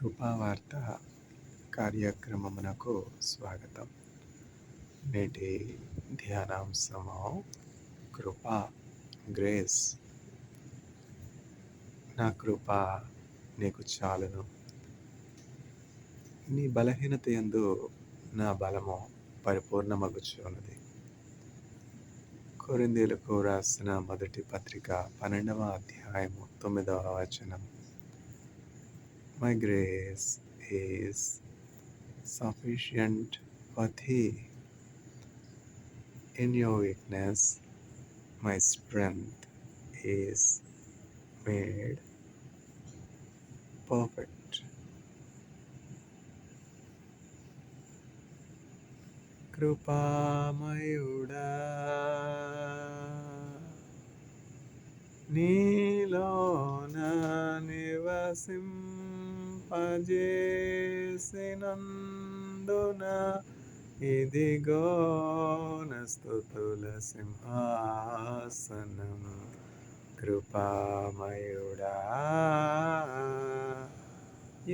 కృపావార్త కార్యక్రమమునకు స్వాగతం. నేటి ధ్యానాంశము కృప, గ్రేస్. నా కృప నీకు చాలును. నీ బలహీనత యందు నా బలము పరిపూర్ణమగుచున్నది. కొరింథీయులకు రాసిన మొదటి పత్రిక 12వ అధ్యాయము 9వ వచనం. My grace is sufficient for thee. In your weakness, my strength is made perfect. కృపామయుడా, నీలోన నివసింపజేసినందున ఇదిగో నా స్తుతుల సింహాసనం. కృపామయుడా,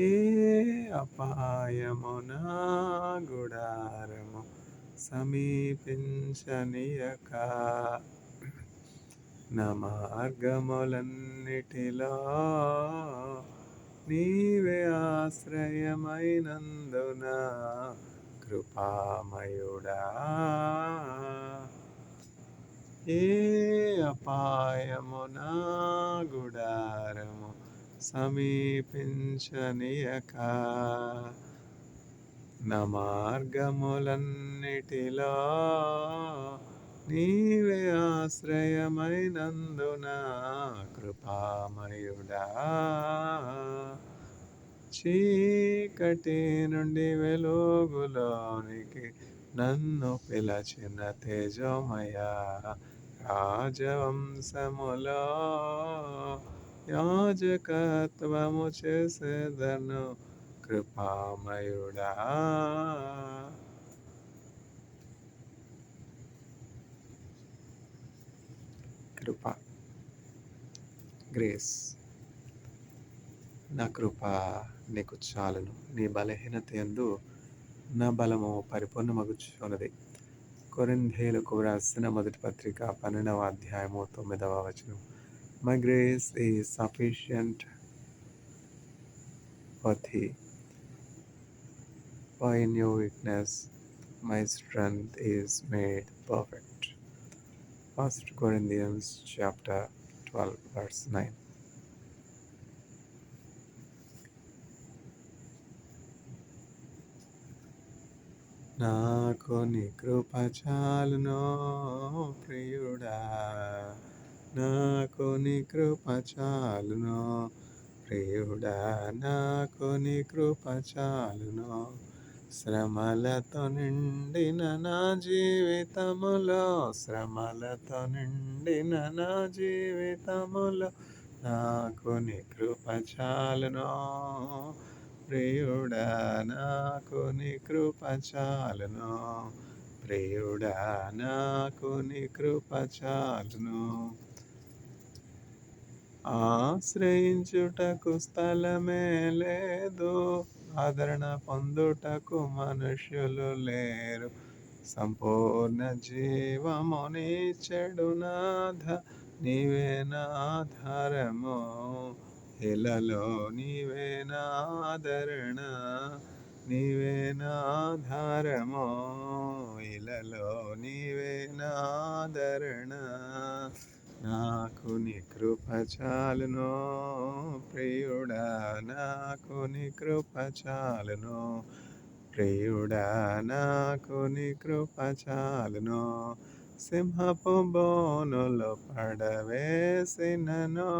ఏ అపాయము నా గుడారము సమీపించనీయక, నా మార్గములన్నిటిలో నీవే ఆశ్రయమైనందున కృపామయుడా, ఏ అపాయము నా గుడారము సమీపించనీయక, నా మార్గములన్నిటిలో నీవే ఆశ్రయమైనందున కృపామయుడా, చీకటి నుండి వెలుగులోనికి నన్ను పిలచిన తేజోమయ, రాజవంశములో యాజకత్వము చేసేదను. కృపామయుడా, కృప, గ్రేస్. నా కృప నీకు చాలును. నీ బలహీనత యందు నా బలము పరిపూర్ణమగుచున్నది. కొరింథీయులకు రాసిన మొదటి పత్రిక 12వ అధ్యాయము 9వ వచనం. My grace is sufficient for thee, for in your weakness my strength is made perfect. 1 Corinthians chapter 12 verse 9. నాకు నీ కృప చాలును ప్రియుడా, నాకు నీ కృప చాలును ప్రియుడా, నాకు నీ కృప చాలును. శ్రమలతో నిండిన నా జీవితములో, శ్రమలతో నిండిన నా జీవితములో నాకు నీ కృప చాలును ప్రియుడా, నాకు నీ కృప చాలును ప్రియుడా, నాకు నీ కృప చాలును. ఆశ్రయించుటకు స్థలమే లేదు, ఆదరణ పొందుటకు మనుష్యులు లేరు. సంపూర్ణ జీవము నీచెడు నాథ, నీవే నా ఆధారము. ఇలలో నీవే నా ఆదరణ, నీవే నా ఆధారము. ఇలలో నీవే నా ఆదరణ, నాకు నీ కృప చాలును ప్రియుడా, నాకు నీ కృప చాలును ప్రియుడా, నాకు నీ కృప చాలును. సింహపు బోనులో పడవేసినను,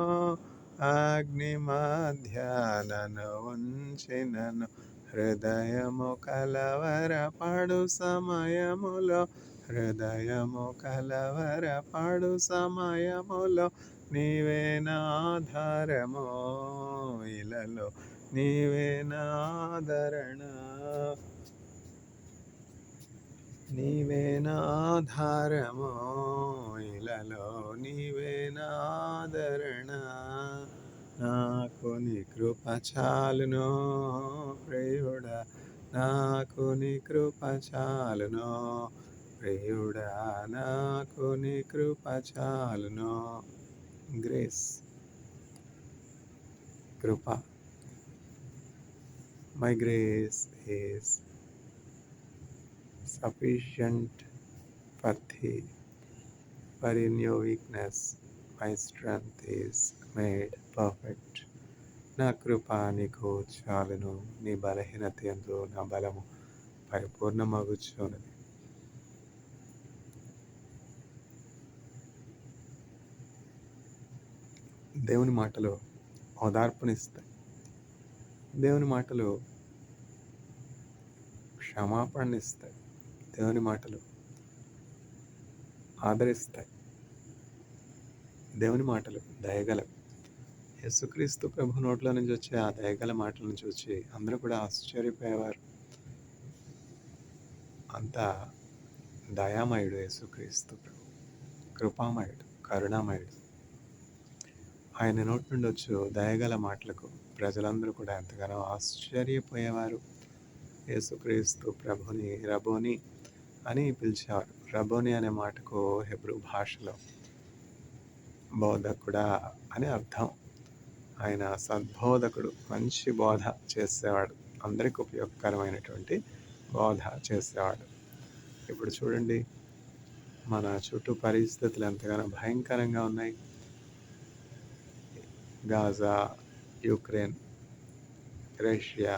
అగ్ని మధ్యానను ఉంచినను, హృదయము కలవరపడు సమయములో, హృదయము కలవరపడు సమయములో నీవే నా ఆధారము. ఇలలో నీవే నా ఆదరణ, నీవే నా ఆధారము. ఇలలో నీవే నా ఆదరణ, నాకు నీ కృప చాలును ప్రియుడా, నాకు నీ కృప చాలును ప్రియుడా, నాకు నీ కృప చాలును. గ్రేస్, కృప. My grace is sufficient for thee, for in your weakness my strength is made perfect. నా కృప నీకు చాలును, నీ బలహీనత యందు నా బలము పరిపూర్ణమగుచున్నది. దేవుని మాటలు ఓదార్పునిస్తాయి. దేవుని మాటలు క్షమాపణనిస్తాయి. దేవుని మాటలు ఆదరిస్తాయి. దేవుని మాటలు దయగలవి. యేసుక్రీస్తు ప్రభు నోట్లో నుంచి వచ్చే ఆ దయగల మాటలను చూసి అందరూ కూడా ఆశ్చర్యపోయేవారు. అంత దయామయుడు యేసుక్రీస్తు ప్రభు, కృపామయుడు, కరుణామయుడు. ఆయన నోటి నుండి వచ్చు దయగల మాటలకు ప్రజలందరూ కూడా ఎంతగానో ఆశ్చర్యపోయేవారు. యేసుక్రీస్తు ప్రభుని రబోని అని పిలిచేవారు. రబోని అనే మాటకు హెబ్రూ భాషలో బోధకుడా అని అర్థం. ఆయన సద్బోధకుడు, మంచి బోధ చేసేవాడు, అందరికి ఉపయోగకరమైనటువంటి బోధ చేసేవాడు. ఇప్పుడు చూడండి, మన చుట్టూ పరిస్థితులు ఎంతగానో భయంకరంగా ఉన్నాయి. గాజా, యుక్రెయిన్, రష్యా,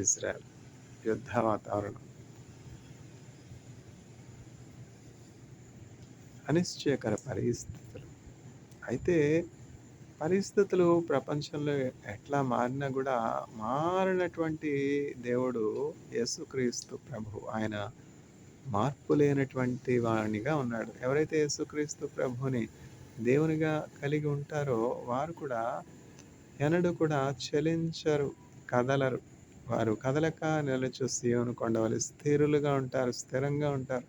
ఇజ్రాయెల్ యుద్ధ వాతావరణం, అనిశ్చయకర పరిస్థితులు. అయితే పరిస్థితులు ప్రపంచంలో ఎట్లా మారినా కూడా మారినటువంటి దేవుడు యేసుక్రీస్తు ప్రభు. ఆయన మార్పు లేనటువంటి వానిగా ఉన్నాడు. ఎవరైతే యేసుక్రీస్తు ప్రభుని దేవునిగా కలిగి ఉంటారో వారు కూడా ఎన్నడూ కూడా చలించరు, కదలరు. వారు కదలక నిలుచు సీయోను కొండవలె స్థిరులుగా ఉంటారు, స్థిరంగా ఉంటారు.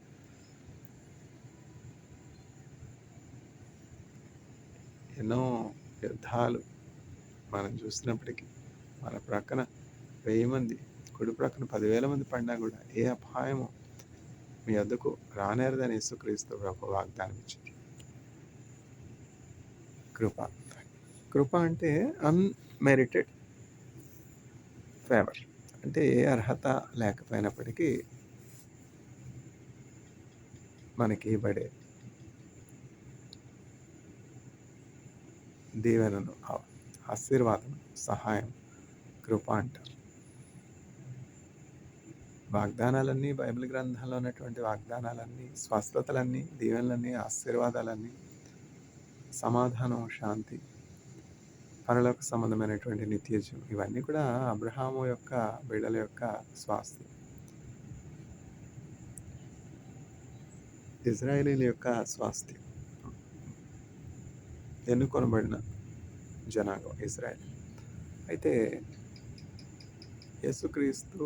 ఎన్నో యుద్ధాలు మనం చూసినప్పటికీ మన ప్రక్కన 1000 మంది, కుడి ప్రక్కన 10,000 మంది పడినా కూడా ఏ అపాయము మీ వద్దకు రానేరదని యేసుక్రీస్తు ప్రభు వాగ్దానం ఇచ్చారు. కృప. కృప అంటే అన్మెరిటెడ్ ఫేవర్, అంటే ఏ అర్హత లేకపోయినప్పటికీ మనకి ఇవ్వబడే దీవెనను, ఆశీర్వాదం, సహాయం కృప అంటారు. వాగ్దానాలన్నీ, బైబిల్ గ్రంథంలో ఉన్నటువంటి వాగ్దానాలన్నీ, స్వస్థతలన్నీ, దీవెనలన్నీ, ఆశీర్వాదాలన్నీ, సమాధానం, శాంతి, పరలోక సంబంధమైనటువంటి నిత్యజీవం, ఇవన్నీ కూడా అబ్రహాము యొక్క బిడ్డల యొక్క స్వాస్థ్యం. ఇజ్రాయేలీల యొక్క స్వాస్థ్యం, ఎన్నుకొనబడిన జనాంగం ఇజ్రాయేల్. అయితే యేసుక్రీస్తు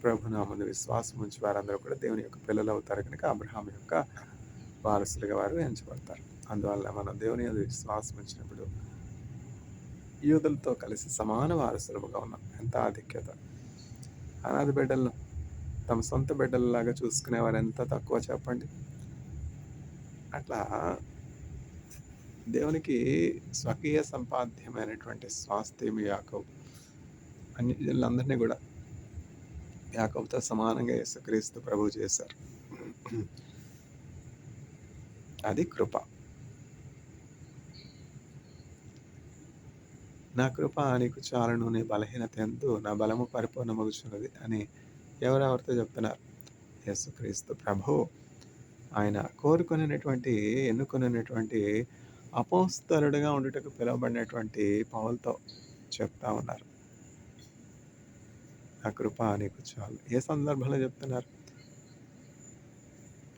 ప్రభునామందు విశ్వాసం ఉంచి వారందరూ కూడా దేవుని యొక్క పిల్లలు అవుతారు కనుక అబ్రహాం యొక్క వారసులుగా వారు ఎంచబడతారు. అందువల్ల మనం దేవుని యొక్క విశ్వాసం ఉంచినప్పుడు యూదులతో కలిసి సమాన వారసులుగా ఉన్నాం. ఎంత ఆధిక్యత! అనాథ బిడ్డలను తమ సొంత బిడ్డలలాగా చూసుకునేవారు ఎంత తక్కువ చెప్పండి. అట్లా దేవునికి స్వకీయ సంపాద్యమైనటువంటి స్వాస్థ్యం యాకోబు. అన్యులందరినీ కూడా యాకోబుతో సమానంగా యేసుక్రీస్తు ప్రభువు చేశారు. అది కృప. నా కృప నీకు చాలును, నీ బలహీనత యందు నా బలము పరిపూర్ణమగుచున్నది అని ఎవరెవరితో చెప్తున్నారు? యేసుక్రీస్తు ప్రభువు. ఆయన కోరుకునేటువంటి, ఎన్నుకునేటువంటి అపోస్తలుడిగా ఉండుటకు పిలువబడినటువంటి పౌలుతో చెప్తా ఉన్నారు. నా కృప నీకు చాలు. ఏ సందర్భంలో చెప్తున్నారు?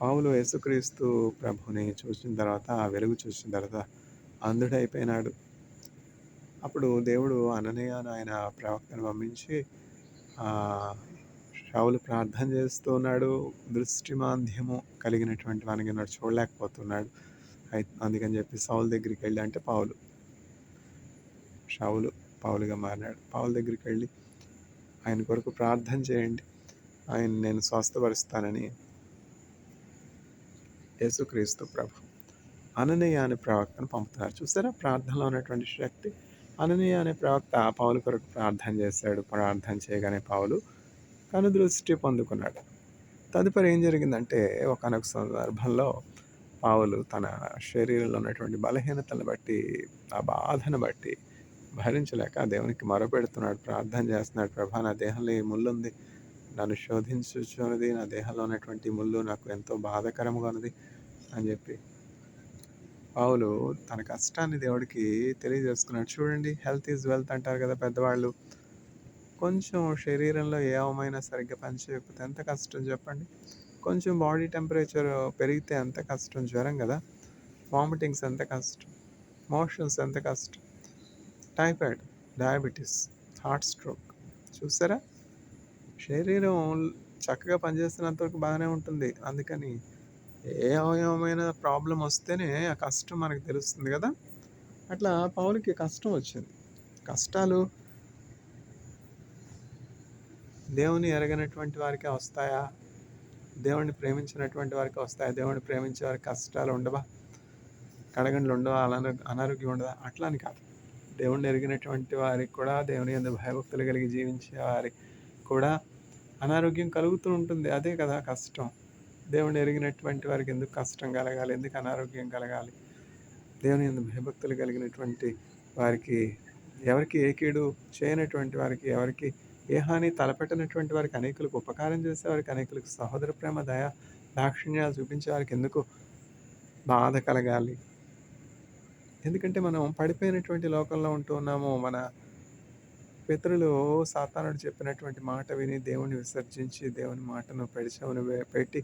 పౌలు యేసుక్రీస్తు ప్రభుని చూసిన తర్వాత, ఆ వెలుగు చూసిన తర్వాత అంధుడైపోయినాడు. అప్పుడు దేవుడు అననీయ అని ఆయన ప్రవక్తను పంపించి షౌలు ప్రార్థన చేస్తూ ఉన్నాడు. దృష్టిమాంద్యము కలిగినటువంటి వానికి ఉన్నాడు, చూడలేకపోతున్నాడు. అందుకని చెప్పి సౌలు దగ్గరికి వెళ్ళి, అంటే పౌలు షౌలు పౌలుగా మారినాడు. పౌలు దగ్గరికి వెళ్ళి ఆయన కొరకు ప్రార్థన చేయండి, ఆయన నేను స్వస్థపరుస్తానని యేసుక్రీస్తు ప్రభు అననీయ అనే ప్రవక్తను పంపుతున్నారు. చూసారా ప్రార్థనలో ఉన్నటువంటి శక్తి. అననీయ అనే ప్రవక్త పౌలు కొరకు ప్రార్థన చేశాడు. ప్రార్థన చేయగానే పౌలు కనుదృష్టి పొందుకున్నాడు. తదుపరి ఏం జరిగిందంటే ఒకానొక సందర్భంలో పౌలు తన శరీరంలో ఉన్నటువంటి బలహీనతలను బట్టి, ఆ బాధను బట్టి భరించలేక దేవునికి మొరపెడుతున్నాడు, ప్రార్థన చేస్తున్నాడు. ప్రభా, నా దేహంలో ఈ ముళ్ళుంది, నన్ను శోధించుచున్నది, నా దేహంలో ఉన్నటువంటి ముళ్ళు నాకు ఎంతో బాధాకరంగా ఉన్నది అని చెప్పి పౌలు తన కష్టాన్ని దేవుడికి తెలియజేసుకున్నాడు. చూడండి, హెల్త్ ఈజ్ వెల్త్ అంటారు కదా పెద్దవాళ్ళు. కొంచెం శరీరంలో ఏ అవమైనా సరిగ్గా పనిచేయకపోతే ఎంత కష్టం చెప్పండి. కొంచెం బాడీ టెంపరేచర్ పెరిగితే ఎంత కష్టం, జ్వరం కదా, వామిటింగ్స్ ఎంత కష్టం, మోషన్స్ ఎంత కష్టం, టైఫాయిడ్, డయాబెటీస్, హార్ట్ స్ట్రోక్. చూసారా, శరీరం చక్కగా పనిచేస్తున్నంత వరకు బాగానే ఉంటుంది. అందుకని ఏ అవయవమైన ప్రాబ్లం వస్తేనే ఆ కష్టం మనకు తెలుస్తుంది కదా. అట్లా పౌలుకి కష్టం వచ్చింది. కష్టాలు దేవుని ఎరగనటువంటి వారికి వస్తాయా? దేవుణ్ణి ప్రేమించినటువంటి వారికి వస్తాయా? దేవుణ్ణి ప్రేమించే వారికి కష్టాలు ఉండవా? కడగండ్లు ఉండవా? అనారోగ్యం ఉండదా? అట్లా అని కాదు. దేవుణ్ణి ఎరిగినటువంటి వారికి కూడా, దేవుని యందు భయభక్తులు కలిగి జీవించే వారికి కూడా అనారోగ్యం కలుగుతూ ఉంటుంది. అదే కదా కష్టం. దేవుణ్ణి ఎరిగినటువంటి వారికి ఎందుకు కష్టం కలగాలి? ఎందుకు అనారోగ్యం కలగాలి? దేవుని యందు భయభక్తులు కలిగినటువంటి వారికి, ఎవరికి ఏ కీడు చేయనటువంటి వారికి, ఎవరికి ఏ హాని తలపెట్టనటువంటి వారికి, అనేకులకు ఉపకారం చేసేవారికి, అనేకులకు సహోదర ప్రేమ, దయ, దాక్షిణ్యాలు చూపించే వారికి ఎందుకు బాధ కలగాలి? ఎందుకంటే మనం పడిపోయినటువంటి లోకంలో ఉంటూ ఉన్నాము. మన పితరులు సాతానుడు చెప్పినటువంటి మాట విని దేవుని విసర్జించి, దేవుని మాటను పెడిచెవిన పెట్టి,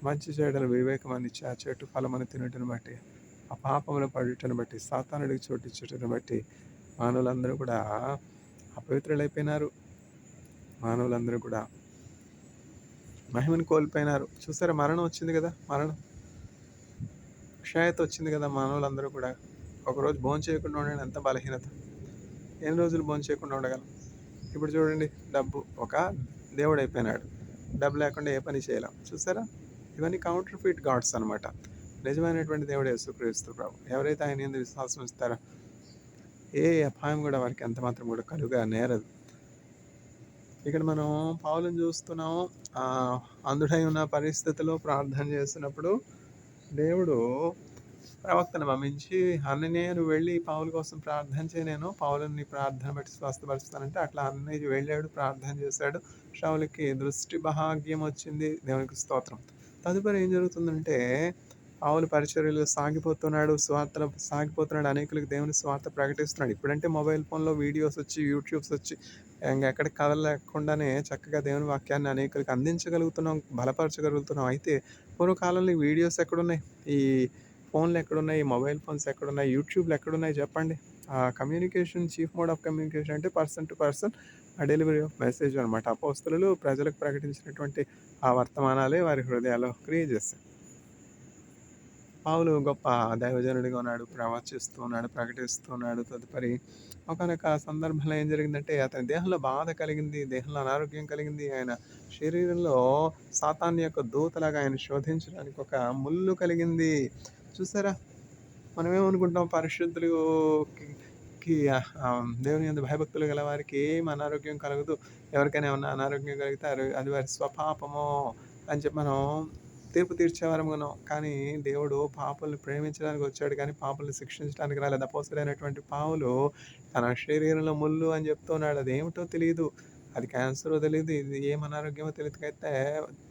మంచి చెడుల వివేకమని ఆ చెట్టు ఫలమని తినటను బట్టి, ఆ పాపములు పడుటను బట్టి, సాతానుడికి చోటిచ్చుటను బట్టి మానవులందరూ కూడా అపవిత్రులైపోయినారు. మానవులందరూ కూడా మహిమను కోల్పోయినారు. చూసారా, మరణం వచ్చింది కదా, మరణం, క్షయత వచ్చింది కదా. మానవులందరూ కూడా ఒకరోజు భోజనం చేయకుండా ఉండడం ఎంత బలహీనత. ఎన్ని రోజులు భోజనం చేయకుండా ఉండగలం? ఇప్పుడు చూడండి, డబ్బు ఒక దేవుడు అయిపోయినాడు. డబ్బు లేకుండా ఏ పని చేయలేం. చూసారా, ఇవన్నీ కౌంటర్ ఫిట్ గాడ్స్ అనమాట. నిజమైనటువంటి దేవుడు యేసుక్రీస్తు ప్రభు. ఎవరైతే ఆయన యందు విశ్వాసం ఇస్తారో ఏ అపాయం కూడా వారికి ఎంత మాత్రం కూడా కలుగా నేరదు. ఇక్కడ మనం పౌలుని చూస్తున్నాం. అంధుడై ఉన్న పరిస్థితిలో ప్రార్థన చేస్తున్నప్పుడు దేవుడు ప్రవక్తను పంపించి, అన్నయ్య నువ్వు వెళ్ళి పౌలు కోసం ప్రార్థన చేయి, నేను పౌలుని ప్రార్థన బట్టి స్వస్థపరుస్తానంటే అట్లా అన్నయ్య వెళ్ళాడు, ప్రార్థన చేశాడు. షౌలుకి దృష్టి భాగ్యం వచ్చింది. దేవునికి స్తోత్రం. తదుపరి ఏం జరుగుతుందంటే పౌలు పరిచర్యలు సాగిపోతున్నాడు, స్వార్థ సాగిపోతున్నాడు, అనేకులకు దేవుని స్వార్థ ప్రకటిస్తున్నాడు. ఇప్పుడంటే మొబైల్ ఫోన్లో వీడియోస్ వచ్చి, యూట్యూబ్స్ వచ్చి, ఎక్కడికి కదలలేకుండానే చక్కగా దేవుని వాక్యాన్ని అనేకులకు అందించగలుగుతున్నాం, బలపరచగలుగుతున్నాం. అయితే పూర్వకాలంలో ఈ వీడియోస్ ఎక్కడున్నాయి? ఈ ఫోన్లు ఎక్కడున్నాయి? మొబైల్ ఫోన్స్ ఎక్కడున్నాయి? యూట్యూబ్లు ఎక్కడున్నాయి చెప్పండి? ఆ communication, chief mode of communication అంటే పర్సన్ టు పర్సన్ ఆ డెలివరీ ఆఫ్ మెసేజ్ అనమాట. అపోస్తలులు ప్రజలకు ప్రకటించినటువంటి ఆ వర్తమానాలే వారి హృదయాల్లో క్రియ చేస్తాయి. పౌలు గొప్ప దైవజనుడిగా ఉన్నాడు, ప్రవచిస్తూ ఉన్నాడు, ప్రకటిస్తూ ఉన్నాడు. తదుపరి ఒకానొక సందర్భంలో ఏం జరిగిందంటే అతని దేహంలో బాధ కలిగింది, దేహంలో అనారోగ్యం కలిగింది. ఆయన శరీరంలో సాతాను యొక్క దూతలాగా ఆయన శోధించడానికి ఒక ముళ్ళు కలిగింది. చూసారా, మనమేమనుకుంటాం, పరిశుద్ధులకి దేవుని యందు భయభక్తులు గల వారికి ఏం అనారోగ్యం కలగదు, ఎవరికైనా ఏమన్నా అనారోగ్యం కలిగితే అది వారి స్వపాపము అని చెప్పి మనం తీర్పు తీర్చేవారం ఉన్నాం. కానీ దేవుడు పాపుల్ని ప్రేమించడానికి వచ్చాడు, కానీ పాపుల్ని శిక్షించడానికి రాలేదు. అపోస్తలుడైనటువంటి పౌలు తన శరీరంలో ముళ్ళు అని చెప్తున్నాడు. అది ఏమిటో తెలియదు, అది క్యాన్సరో తెలియదు, ఇది ఏం అనారోగ్యమో తెలియదు. అయితే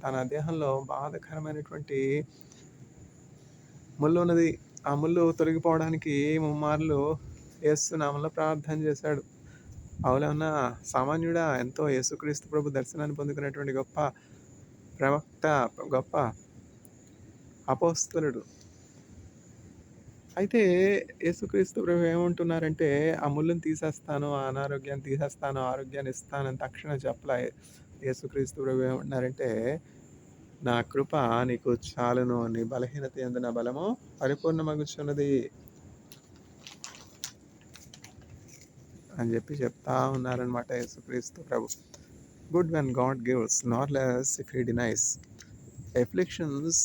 తన దేహంలో బాధాకరమైనటువంటి ముళ్ళు ఉన్నది. ఆ ముళ్ళు తొలగిపోవడానికి ముమ్మార్లు యేసు నామములో ప్రార్థన చేశాడు. పౌలేమన్నా సామాన్యుడా? ఎంతో యేసుక్రీస్తు ప్రభు దర్శనాన్ని పొందుకున్నటువంటి గొప్ప ప్రవక్త, గొప్ప అపోస్తలుడు. అయితే యేసుక్రీస్తు ప్రభు ఏమంటున్నారంటే, ఆ ముళ్ళుని తీసేస్తాను, ఆ అనారోగ్యాన్ని తీసేస్తాను, ఆరోగ్యాన్ని ఇస్తానని తక్షణం చెప్పలే. యేసుక్రీస్తు ప్రభు ఏమంటున్నారంటే, నా కృప నీకు చాలును, నీ బలహీనత యందు నా బలము పరిపూర్ణమగుచున్నది. అని చెప్పి చెప్తా ఉన్నారనమాట యేసుక్రీస్తు ప్రభు. Good when God gives not less if he denies. Afflictions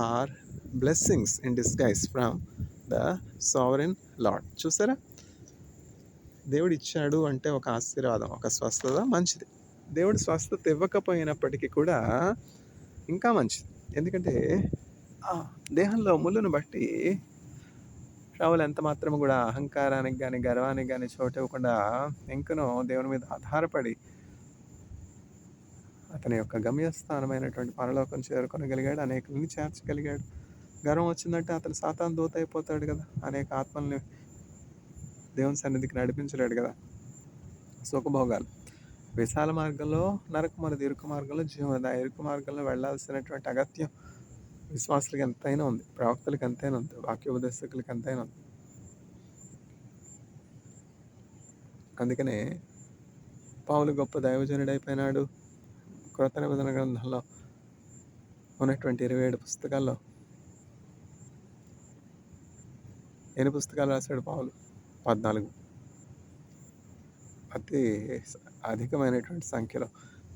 are blessings in disguise from the sovereign lord. చూసారా, దేవుడు ఇచ్చాడు అంటే ఒక ఆశీర్వాదం, ఒక స్వస్థత మంచిది. దేవుడు స్వస్థత ఇవ్వకపోయినప్పటికీ కూడా ఇంకా మంచిది. ఎందుకంటే దేహంలో ముళ్ళును బట్టి షౌలు ఎంత మాత్రం కూడా అహంకారానికి కానీ గర్వానికి కానీ చోటు ఇవ్వకుండా ఇంకనూ దేవుని మీద ఆధారపడి అతని యొక్క గమ్యస్థానమైనటువంటి పరలోకం చేరుకొనగలిగాడు, అనేకుల్ని చేర్చగలిగాడు. గర్వం వచ్చిందంటే అతను సాతాను దూత అయిపోతాడు కదా, అనేక ఆత్మల్ని దేవుని సన్నిధికి నడిపించలేడు కదా. సుఖభోగాలు, విశాల మార్గంలో నరకమనేది, ఇరుకు మార్గంలో జీవనది. ఆ ఇరుకు మార్గంలో వెళ్లాల్సినటువంటి అగత్యం విశ్వాసులకు ఎంతైనా ఉంది, ప్రవక్తలకు ఎంతైనా ఉంది, వాక్యోపదేశకులకు ఎంతైనా ఉంది. అందుకనే పౌలు గొప్ప దైవజనుడైపోయినాడు. క్రొత్త నిబంధన గ్రంథంలో ఉన్నటువంటి 27 పుస్తకాల్లో ఎన్ని పుస్తకాలు రాశాడు పౌలు? 14. అతి అధికమైనటువంటి సంఖ్యలో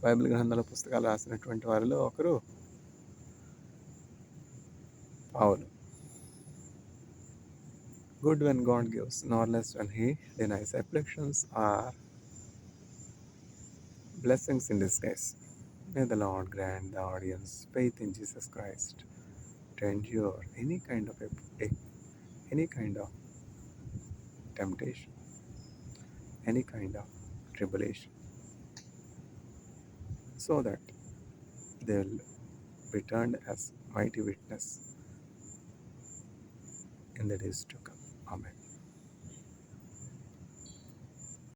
బైబిల్ గ్రంథాల పుస్తకాలు రాసినటువంటి వారిలో ఒకరు పౌలు. Good when God gives, nor less when he denies. Afflictions are blessings in disguise. May the Lord grant the audience faith in Jesus Christ to endure any kind of temptation, any kind of tribulation, so that they will be turned as mighty witness in the days to come. Amen.